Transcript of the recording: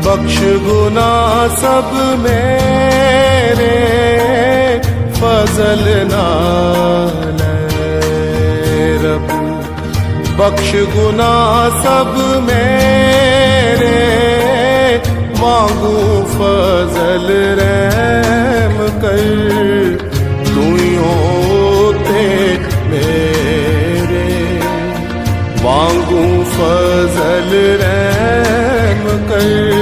बख्श गुना सब मेरे फजल नाले रब। बख्श गुना सब मेरे मांगू फजल रहम कर। तू ही होते मेरे मांगू फजल रहम कर।